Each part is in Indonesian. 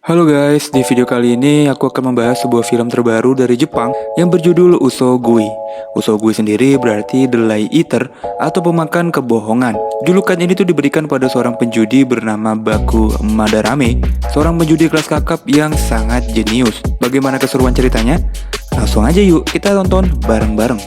Halo guys, di video kali ini aku akan membahas sebuah film terbaru dari Jepang yang berjudul Usogui. Usogui sendiri berarti The Lie Eater atau pemakan kebohongan. Julukan ini tuh diberikan pada seorang penjudi bernama Baku Madarame, seorang penjudi kelas kakap yang sangat jenius. Bagaimana keseruan ceritanya? Langsung aja yuk kita tonton bareng-bareng.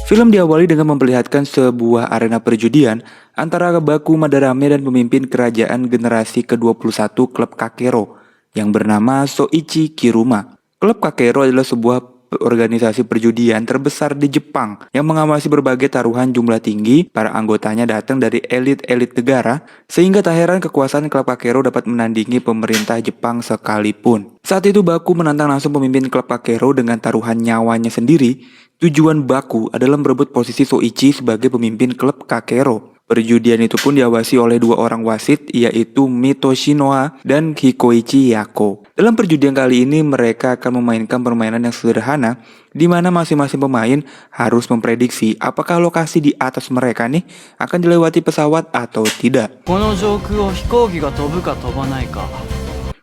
Film diawali dengan memperlihatkan sebuah arena perjudian antara Baku Madarame dan pemimpin kerajaan generasi ke-21 klub Kakero yang bernama Soichi Kiruma. Klub Kakero adalah sebuah organisasi perjudian terbesar di Jepang yang mengawasi berbagai taruhan jumlah tinggi. Para anggotanya datang dari elit-elit negara, sehingga tak heran kekuasaan klub Kakero dapat menandingi pemerintah Jepang sekalipun. Saat itu Baku menantang langsung pemimpin klub Kakero dengan taruhan nyawanya sendiri. Tujuan Baku adalah merebut posisi Soichi sebagai pemimpin klub Kakero. Perjudian itu pun diawasi oleh dua orang wasit, yaitu Mitoshi Noa dan Hikoichi Yako. Dalam perjudian kali ini mereka akan memainkan permainan yang sederhana, di mana masing-masing pemain harus memprediksi apakah lokasi di atas mereka nih akan dilewati pesawat atau tidak.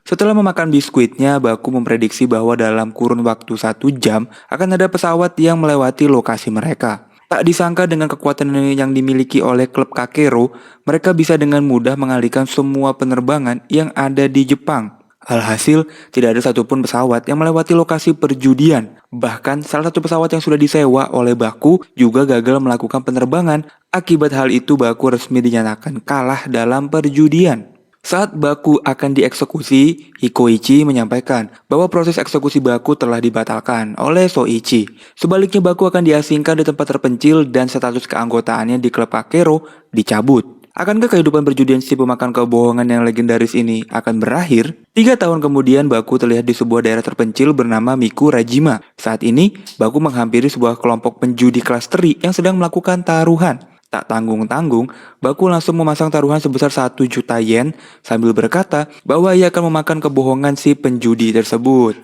Setelah memakan biskuitnya, Baku memprediksi bahwa dalam kurun waktu 1 jam akan ada pesawat yang melewati lokasi mereka. Tak disangka dengan kekuatan yang dimiliki oleh klub Kakero, mereka bisa dengan mudah mengalihkan semua penerbangan yang ada di Jepang. Alhasil, tidak ada satupun pesawat yang melewati lokasi perjudian. Bahkan, salah satu pesawat yang sudah disewa oleh Baku juga gagal melakukan penerbangan. Akibat hal itu, Baku resmi dinyatakan kalah dalam perjudian. Saat Baku akan dieksekusi, Hikoichi menyampaikan bahwa proses eksekusi Baku telah dibatalkan oleh Soichi. Sebaliknya Baku akan diasingkan di tempat terpencil dan status keanggotaannya di klub Kakero dicabut. Akankah kehidupan perjudian si pemakan kebohongan yang legendaris ini akan berakhir? 3 tahun kemudian Baku terlihat di sebuah daerah terpencil bernama Mikurajima. Saat ini Baku menghampiri sebuah kelompok penjudi kelas teri yang sedang melakukan taruhan. Tak tanggung-tanggung, Baku langsung memasang taruhan sebesar 1 juta yen sambil berkata bahwa ia akan memakan kebohongan si penjudi tersebut.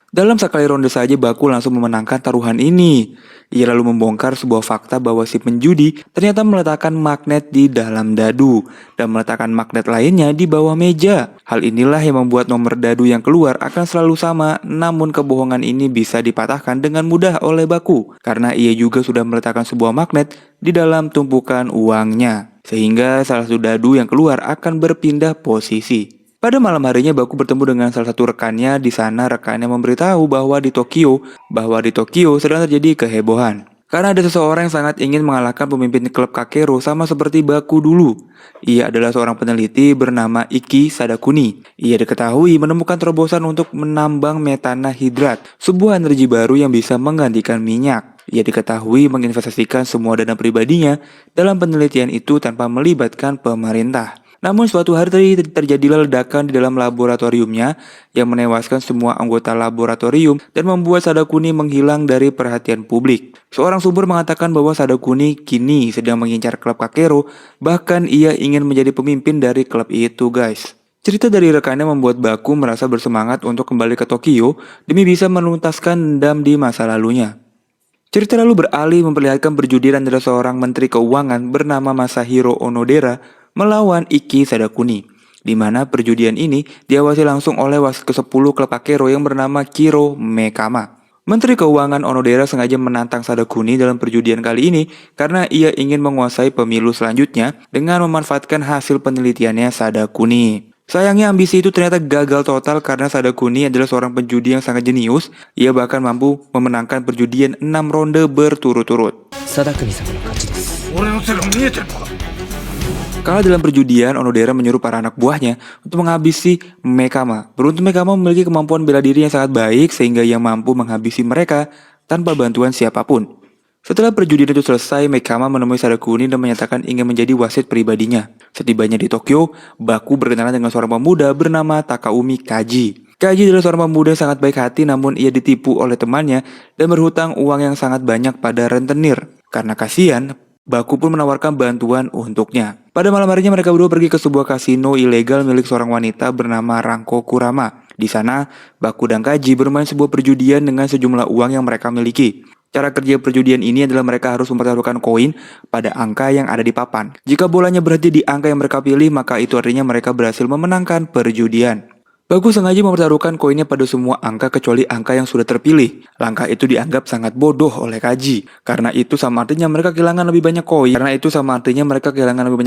Dalam sekali ronde saja Baku langsung memenangkan taruhan ini. Ia lalu membongkar sebuah fakta bahwa si penjudi ternyata meletakkan magnet di dalam dadu dan meletakkan magnet lainnya di bawah meja. Hal inilah yang membuat nomor dadu yang keluar akan selalu sama, namun kebohongan ini bisa dipatahkan dengan mudah oleh Baku karena ia juga sudah meletakkan sebuah magnet di dalam tumpukan uangnya, sehingga salah satu dadu yang keluar akan berpindah posisi. Pada malam harinya Baku bertemu dengan salah satu rekannya. Di sana rekannya memberitahu bahwa di Tokyo sedang terjadi kehebohan. Karena ada seseorang yang sangat ingin mengalahkan pemimpin klub Kakero sama seperti Baku dulu. Ia adalah seorang peneliti bernama Iki Sadakuni. Ia diketahui menemukan terobosan untuk menambang metana hidrat, sebuah energi baru yang bisa menggantikan minyak. Ia diketahui menginvestasikan semua dana pribadinya dalam penelitian itu tanpa melibatkan pemerintah. Namun suatu hari terjadilah ledakan di dalam laboratoriumnya yang menewaskan semua anggota laboratorium dan membuat Sadakuni menghilang dari perhatian publik. Seorang sumber mengatakan bahwa Sadakuni kini sedang mengincar klub Kakero, bahkan ia ingin menjadi pemimpin dari klub itu, guys. Cerita dari rekannya membuat Baku merasa bersemangat untuk kembali ke Tokyo demi bisa menuntaskan dendam di masa lalunya. Cerita lalu beralih memperlihatkan perjudian adalah seorang menteri keuangan bernama Masahiro Onodera melawan Iki Sadakuni, di mana perjudian ini diawasi langsung oleh wasit ke-10 klub Kakero yang bernama Kiro Mekama. Menteri Keuangan Onodera sengaja menantang Sadakuni dalam perjudian kali ini karena ia ingin menguasai pemilu selanjutnya dengan memanfaatkan hasil penelitiannya Sadakuni. Sayangnya ambisi itu ternyata gagal total karena Sadakuni adalah seorang penjudi yang sangat jenius. Ia bahkan mampu memenangkan perjudian 6 ronde berturut-turut. Kalah dalam perjudian, Onodera menyuruh para anak buahnya untuk menghabisi Mekama. Beruntung Mekama memiliki kemampuan bela diri yang sangat baik sehingga ia mampu menghabisi mereka tanpa bantuan siapapun. Setelah perjudian itu selesai, Mekama menemui Sadakuni dan menyatakan ingin menjadi wasit pribadinya. Setibanya di Tokyo, Baku berkenalan dengan seorang pemuda bernama Takaumi Kaji. Kaji adalah seorang pemuda yang sangat baik hati, namun ia ditipu oleh temannya dan berhutang uang yang sangat banyak pada rentenir. Karena kasihan, Baku pun menawarkan bantuan untuknya. Pada malam harinya mereka berdua pergi ke sebuah kasino ilegal milik seorang wanita bernama Ranko Kurama. Di sana, Baku dan Kaji bermain sebuah perjudian dengan sejumlah uang yang mereka miliki. Cara kerja perjudian ini adalah mereka harus mempertaruhkan koin pada angka yang ada di papan. Jika bolanya berhenti di angka yang mereka pilih, maka itu artinya mereka berhasil memenangkan perjudian. Baku sengaja mempertaruhkan koinnya pada semua angka kecuali angka yang sudah terpilih. Langkah itu dianggap sangat bodoh oleh Kaji. Karena itu sama artinya mereka kehilangan lebih banyak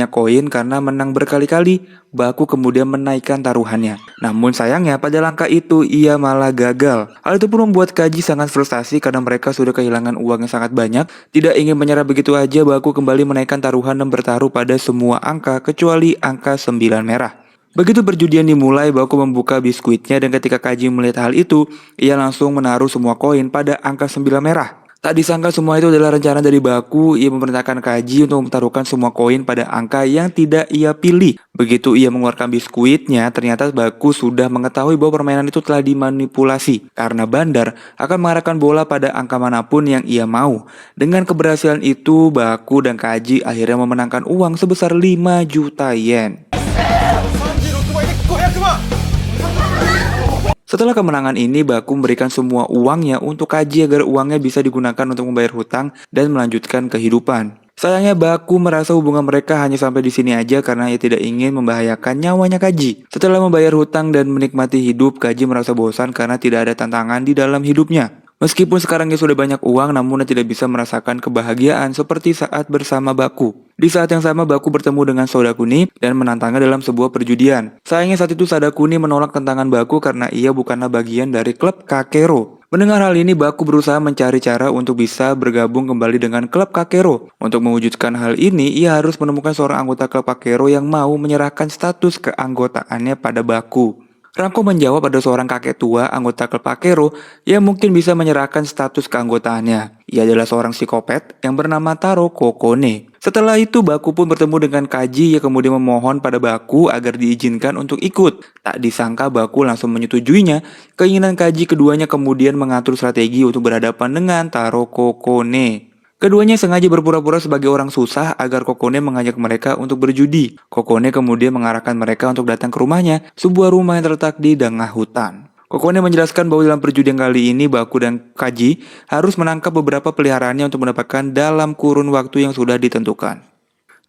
koin. Karena menang berkali-kali. Baku kemudian menaikkan taruhannya. Namun sayangnya pada langkah itu ia malah gagal. Hal itu pun membuat Kaji sangat frustasi karena mereka sudah kehilangan uang yang sangat banyak. Tidak ingin menyerah begitu aja, Baku kembali menaikkan taruhan dan bertaruh pada semua angka kecuali angka 9 merah. Begitu perjudian dimulai, Baku membuka biskuitnya dan ketika Kaji melihat hal itu, ia langsung menaruh semua koin pada angka 9 merah. Tak disangka semua itu adalah rencana dari Baku. Ia memerintahkan Kaji untuk memtaruhkan semua koin pada angka yang tidak ia pilih. Begitu ia mengeluarkan biskuitnya, ternyata Baku sudah mengetahui bahwa permainan itu telah dimanipulasi. Karena Bandar akan mengarahkan bola pada angka manapun yang ia mau. Dengan keberhasilan itu, Baku dan Kaji akhirnya memenangkan uang sebesar 5 juta yen. Setelah kemenangan ini, Baku memberikan semua uangnya untuk Kaji agar uangnya bisa digunakan untuk membayar hutang dan melanjutkan kehidupan. Sayangnya Baku merasa hubungan mereka hanya sampai di sini aja karena ia tidak ingin membahayakan nyawanya Kaji. Setelah membayar hutang dan menikmati hidup, Kaji merasa bosan karena tidak ada tantangan di dalam hidupnya. Meskipun sekarang ia sudah banyak uang, namun ia tidak bisa merasakan kebahagiaan seperti saat bersama Baku. Di saat yang sama, Baku bertemu dengan Sodakuni dan menantangnya dalam sebuah perjudian. Sayangnya saat itu Sadakuni menolak tantangan Baku karena ia bukanlah bagian dari klub Kakero. Mendengar hal ini, Baku berusaha mencari cara untuk bisa bergabung kembali dengan klub Kakero. Untuk mewujudkan hal ini, ia harus menemukan seorang anggota klub Kakero yang mau menyerahkan status keanggotaannya pada Baku. Ranko menjawab ada seorang kakek tua anggota klub Kakero yang mungkin bisa menyerahkan status keanggotaannya. Ia adalah seorang psikopat yang bernama Taro Kokone. Setelah itu Baku pun bertemu dengan Kaji yang kemudian memohon pada Baku agar diizinkan untuk ikut. Tak disangka Baku langsung menyetujuinya. Keinginan Kaji keduanya kemudian mengatur strategi untuk berhadapan dengan Taro Kokone. Keduanya sengaja berpura-pura sebagai orang susah agar Kokone mengajak mereka untuk berjudi. Kokone kemudian mengarahkan mereka untuk datang ke rumahnya, sebuah rumah yang terletak di tengah hutan. Kokone menjelaskan bahwa dalam perjudian kali ini Baku dan Kaji harus menangkap beberapa peliharaannya untuk mendapatkan dalam kurun waktu yang sudah ditentukan.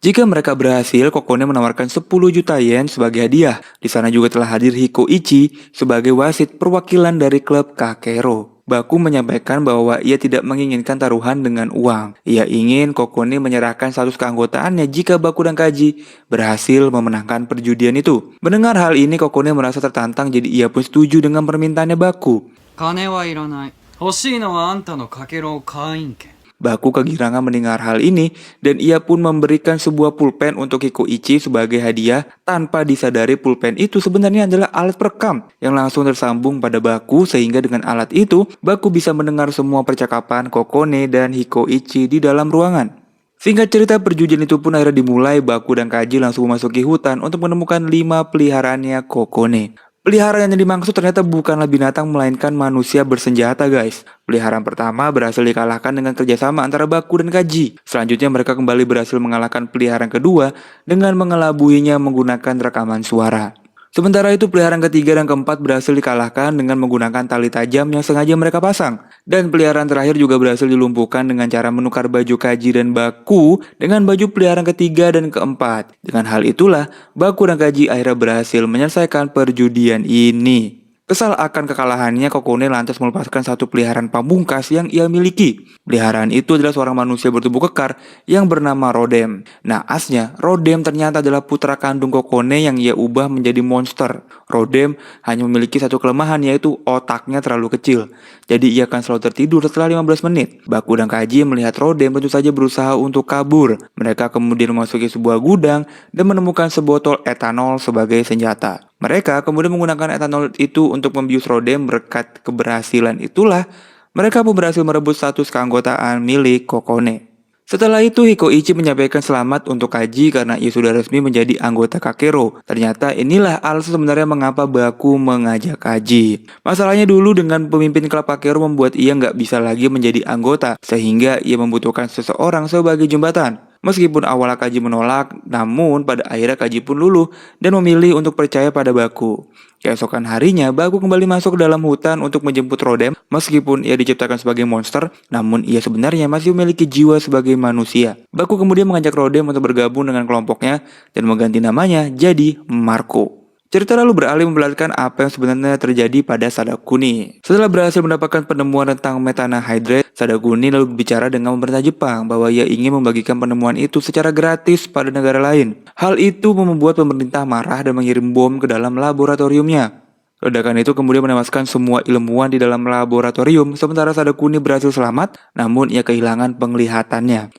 Jika mereka berhasil, Kokone menawarkan 10 juta yen sebagai hadiah. Di sana juga telah hadir Hikoichi sebagai wasit perwakilan dari klub Kakero. Baku menyampaikan bahwa ia tidak menginginkan taruhan dengan uang. Ia ingin Kokone menyerahkan status keanggotaannya jika Baku dan Kaji berhasil memenangkan perjudian itu. Mendengar hal ini, Kokone merasa tertantang jadi ia pun setuju dengan permintaannya Baku. 金はいらない。欲しいのはあんたのかけろ会員権。 Baku kegirangan mendengar hal ini dan ia pun memberikan sebuah pulpen untuk Hikoichi sebagai hadiah tanpa disadari pulpen itu sebenarnya adalah alat perekam yang langsung tersambung pada Baku sehingga dengan alat itu Baku bisa mendengar semua percakapan Kokone dan Hikoichi di dalam ruangan. Singkat cerita perjudian itu pun akhirnya dimulai. Baku dan Kaji langsung memasuki hutan untuk menemukan 5 peliharaannya Kokone. Peliharaan yang dimaksud ternyata bukanlah binatang melainkan manusia bersenjata guys. Peliharaan pertama berhasil dikalahkan dengan kerjasama antara Baku dan Kaji. Selanjutnya mereka kembali berhasil mengalahkan peliharaan kedua dengan mengelabuinya menggunakan rekaman suara. Sementara itu peliharaan ketiga dan keempat berhasil dikalahkan dengan menggunakan tali tajam yang sengaja mereka pasang. Dan peliharaan terakhir juga berhasil dilumpuhkan dengan cara menukar baju Kaji dan Baku dengan baju peliharaan ketiga dan keempat. Dengan hal itulah, Baku dan Kaji akhirnya berhasil menyelesaikan perjudian ini. Kesal akan kekalahannya, Kokone lantas melepaskan satu peliharaan pamungkas yang ia miliki. Peliharaan itu adalah seorang manusia bertubuh kekar yang bernama Rodem. Naasnya, Rodem ternyata adalah putra kandung Kokone yang ia ubah menjadi monster. Rodem hanya memiliki satu kelemahan yaitu otaknya terlalu kecil. Jadi ia akan selalu tertidur setelah 15 menit. Baku dan Kaji melihat Rodem tentu saja berusaha untuk kabur. Mereka kemudian memasuki sebuah gudang dan menemukan sebotol etanol sebagai senjata. Mereka kemudian menggunakan etanol itu untuk membius Rodem. Berkat keberhasilan itulah mereka pun berhasil merebut status keanggotaan milik Kokone. Setelah itu Hikoichi menyampaikan selamat untuk Kaji karena ia sudah resmi menjadi anggota Kakero. Ternyata inilah alasan sebenarnya mengapa Baku mengajak Kaji. Masalahnya dulu dengan pemimpin klub Kakero membuat ia nggak bisa lagi menjadi anggota sehingga ia membutuhkan seseorang sebagai jembatan. Meskipun awalnya Kaji menolak, namun pada akhirnya Kaji pun luluh dan memilih untuk percaya pada Baku. Keesokan harinya, Baku kembali masuk ke dalam hutan untuk menjemput Rodem. Meskipun ia diciptakan sebagai monster, namun ia sebenarnya masih memiliki jiwa sebagai manusia. Baku kemudian mengajak Rodem untuk bergabung dengan kelompoknya dan mengganti namanya jadi Marco. Cerita lalu beralih memperlihatkan apa yang sebenarnya terjadi pada Sadakuni. Setelah berhasil mendapatkan penemuan tentang metanahydrate, Sadakuni lalu berbicara dengan pemerintah Jepang bahwa ia ingin membagikan penemuan itu secara gratis pada negara lain. Hal itu membuat pemerintah marah dan mengirim bom ke dalam laboratoriumnya. Ledakan itu kemudian menewaskan semua ilmuwan di dalam laboratorium, sementara Sadakuni berhasil selamat, namun ia kehilangan penglihatannya.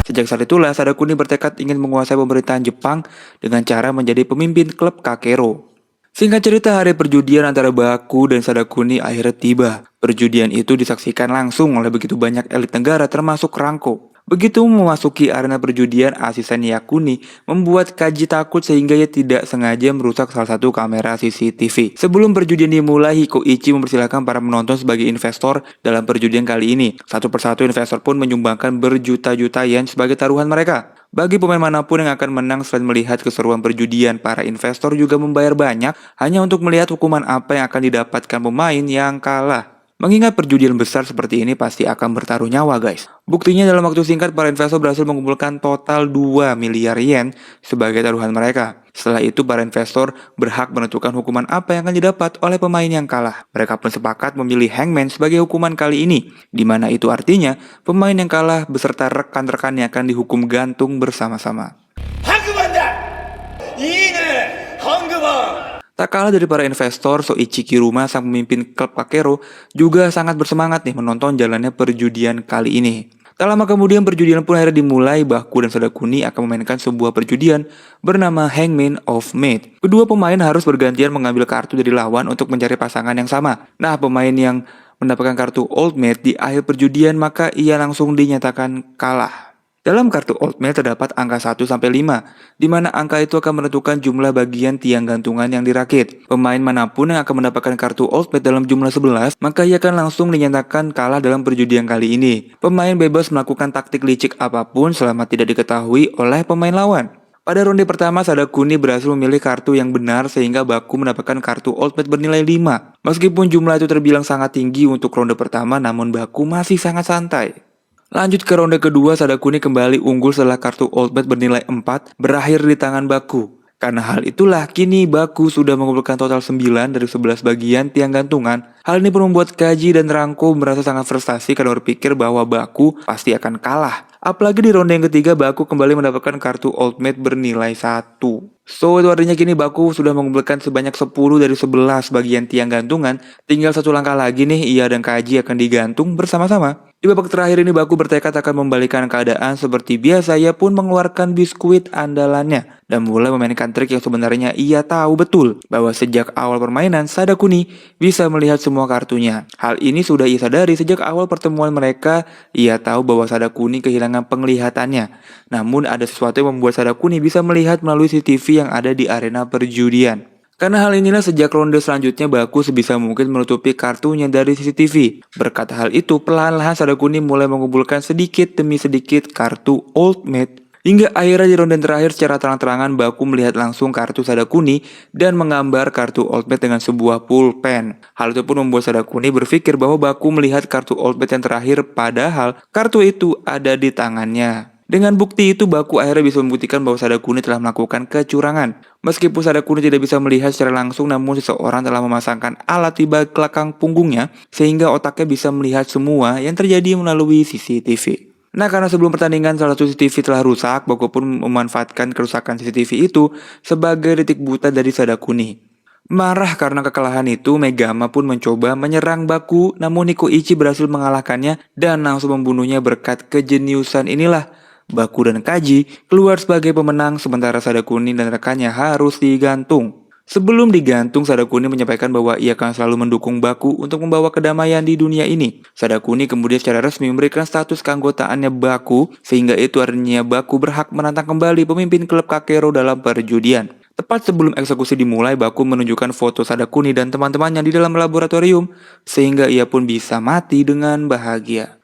Sejak saat itulah Sadakuni bertekad ingin menguasai pemerintahan Jepang dengan cara menjadi pemimpin klub Kakero. Singkat cerita, hari perjudian antara Baku dan Sadakuni akhirnya tiba. Perjudian itu disaksikan langsung oleh begitu banyak elit negara termasuk Ranko. Begitu memasuki arena perjudian, asisten Yakuni membuat Kaji takut sehingga ia tidak sengaja merusak salah satu kamera CCTV. Sebelum perjudian dimulai, Hikoichi mempersilahkan para penonton sebagai investor dalam perjudian kali ini. Satu persatu investor pun menyumbangkan berjuta-juta yen sebagai taruhan mereka. Bagi pemain manapun yang akan menang selain melihat keseruan perjudian, para investor juga membayar banyak hanya untuk melihat hukuman apa yang akan didapatkan pemain yang kalah. Mengingat perjudian besar seperti ini pasti akan bertaruh nyawa guys. Buktinya dalam waktu singkat para investor berhasil mengumpulkan total 2 miliar yen sebagai taruhan mereka. Setelah itu para investor berhak menentukan hukuman apa yang akan didapat oleh pemain yang kalah. Mereka pun sepakat memilih Hangman sebagai hukuman kali ini, di mana itu artinya pemain yang kalah beserta rekan-rekannya akan dihukum gantung bersama-sama. Tak kalah dari para investor, Soichi Kiruma, sang pemimpin klub Kakero, juga sangat bersemangat nih menonton jalannya perjudian kali ini. Tak lama kemudian perjudian pun akhirnya dimulai. Baku dan Sadakuni akan memainkan sebuah perjudian bernama Hangman of Mate. Kedua pemain harus bergantian mengambil kartu dari lawan untuk mencari pasangan yang sama. Nah, pemain yang mendapatkan kartu Old Mate di akhir perjudian maka ia langsung dinyatakan kalah. Dalam kartu Ultimate terdapat angka 1-5, di mana angka itu akan menentukan jumlah bagian tiang gantungan yang dirakit. Pemain manapun yang akan mendapatkan kartu Ultimate dalam jumlah 11, maka ia akan langsung dinyatakan kalah dalam perjudian kali ini. Pemain bebas melakukan taktik licik apapun selama tidak diketahui oleh pemain lawan. Pada ronde pertama, Sadakuni berhasil memilih kartu yang benar sehingga Baku mendapatkan kartu Ultimate bernilai 5. Meskipun jumlah itu terbilang sangat tinggi untuk ronde pertama, namun Baku masih sangat santai. Lanjut ke ronde kedua, Sadakuni kembali unggul setelah kartu Ultimate bernilai 4 berakhir di tangan Baku. Karena hal itulah, kini Baku sudah mengumpulkan total 9 dari 11 bagian tiang gantungan. Hal ini pun membuat Kaji dan Ranko merasa sangat frustasi karena berpikir bahwa Baku pasti akan kalah. Apalagi di ronde yang ketiga, Baku kembali mendapatkan kartu Ultimate bernilai 1. So, itu artinya kini Baku sudah mengumpulkan sebanyak 10 dari 11 bagian tiang gantungan. Tinggal satu langkah lagi nih, ia dan Kaji akan digantung bersama-sama. Di babak terakhir ini Baku bertekad akan membalikan keadaan seperti biasa. Ia pun mengeluarkan biskuit andalannya dan mulai memainkan trik yang sebenarnya ia tahu betul bahwa sejak awal permainan Sadakuni bisa melihat semua kartunya. Hal ini sudah ia sadari sejak awal pertemuan mereka. Ia tahu bahwa Sadakuni kehilangan penglihatannya. Namun ada sesuatu yang membuat Sadakuni bisa melihat melalui CCTV yang ada di arena perjudian. Karena hal inilah sejak ronde selanjutnya Baku sebisa mungkin menutupi kartunya dari CCTV. Berkat hal itu, perlahan-lahan Sadakuni mulai mengumpulkan sedikit demi sedikit kartu Ultimate. Hingga akhirnya di ronde terakhir secara terang-terangan Baku melihat langsung kartu Sadakuni dan menggambar kartu Ultimate dengan sebuah pulpen. Hal itu pun membuat Sadakuni berpikir bahwa Baku melihat kartu Ultimate yang terakhir padahal kartu itu ada di tangannya. Dengan bukti itu, Baku akhirnya bisa membuktikan bahwa Sadakuni telah melakukan kecurangan. Meskipun Sadakuni tidak bisa melihat secara langsung, namun seseorang telah memasangkan alat di belakang punggungnya, sehingga otaknya bisa melihat semua yang terjadi melalui CCTV. Nah, karena sebelum pertandingan salah satu CCTV telah rusak, Baku pun memanfaatkan kerusakan CCTV itu sebagai titik buta dari Sadakuni. Marah karena kekalahan itu, Megama pun mencoba menyerang Baku, namun Hikoichi berhasil mengalahkannya dan langsung membunuhnya. Berkat kejeniusan inilah Baku dan Kaji keluar sebagai pemenang, sementara Sadakuni dan rekannya harus digantung. Sebelum digantung, Sadakuni menyampaikan bahwa ia akan selalu mendukung Baku untuk membawa kedamaian di dunia ini. Sadakuni kemudian secara resmi memberikan status keanggotaannya Baku, sehingga itu artinya Baku berhak menantang kembali pemimpin klub Kakero dalam perjudian. Tepat sebelum eksekusi dimulai, Baku menunjukkan foto Sadakuni dan teman-temannya di dalam laboratorium, sehingga ia pun bisa mati dengan bahagia.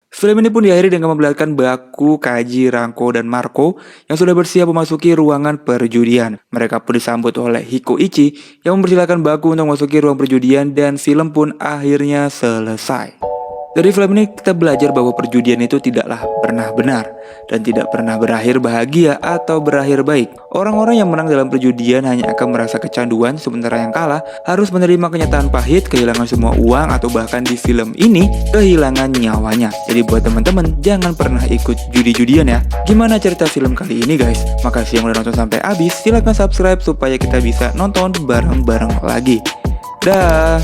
Film ini pun diakhiri dengan memperlihatkan Baku, Kaji, Ranko, dan Marco yang sudah bersiap memasuki ruangan perjudian. Mereka pun disambut oleh Hiko Ichi yang mempersilahkan Baku untuk memasuki ruang perjudian dan film pun akhirnya selesai. Dari film ini kita belajar bahwa perjudian itu tidaklah pernah benar dan tidak pernah berakhir bahagia atau berakhir baik. Orang-orang yang menang dalam perjudian hanya akan merasa kecanduan, sementara yang kalah harus menerima kenyataan pahit, kehilangan semua uang, atau bahkan di film ini kehilangan nyawanya. Jadi buat teman-teman jangan pernah ikut judi-judian ya. Gimana cerita film kali ini guys? Makasih yang udah nonton sampai habis. Silahkan subscribe supaya kita bisa nonton bareng-bareng lagi. Dah.